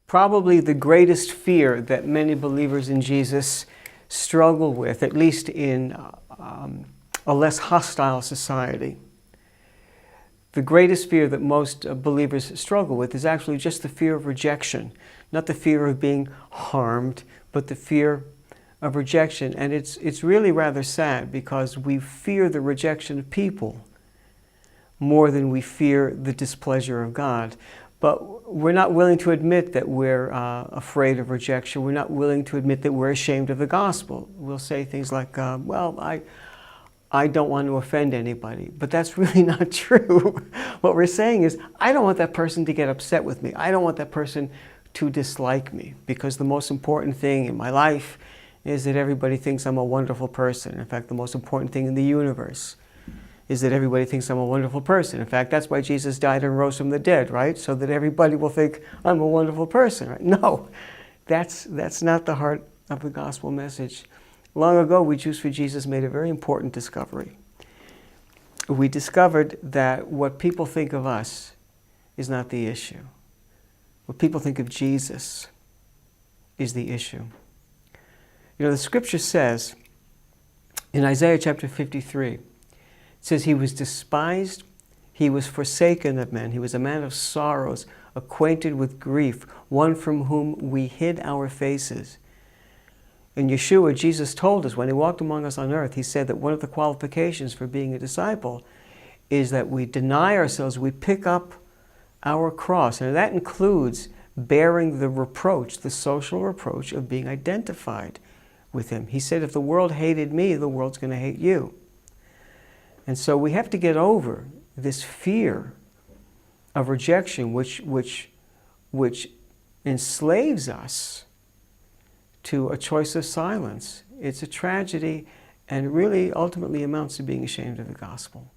Probably the greatest fear that many believers in Jesus struggle with, at least in a less hostile society. The greatest fear that most believers struggle with is actually just the fear of rejection. Not the fear of being harmed, but the fear of rejection. And it's really rather sad, because we fear the rejection of people more than we fear the displeasure of God. But we're not willing to admit that we're afraid of rejection. We're not willing to admit that we're ashamed of the gospel. We'll say things like, well, I don't want to offend anybody. But that's really not true. What we're saying is, I don't want that person to get upset with me. I don't want that person to dislike me, because the most important thing in my life is that everybody thinks I'm a wonderful person. In fact, the most important thing in the universe is that everybody thinks I'm a wonderful person. In fact, that's why Jesus died and rose from the dead, right? So that everybody will think I'm a wonderful person, right? No, that's not the heart of the gospel message. Long ago, we Jews for Jesus made a very important discovery. We discovered that what people think of us is not the issue. What people think of Jesus is the issue. You know, the scripture says in Isaiah chapter 53, it says, he was despised, he was forsaken of men, he was a man of sorrows, acquainted with grief, one from whom we hid our faces. In Yeshua, Jesus told us when he walked among us on earth, he said that one of the qualifications for being a disciple is that we deny ourselves, we pick up our cross. And that includes bearing the reproach, the social reproach of being identified with him. He said, if the world hated me, the world's going to hate you. And so we have to get over this fear of rejection, which enslaves us to a choice of silence. It's a tragedy, and really ultimately amounts to being ashamed of the gospel.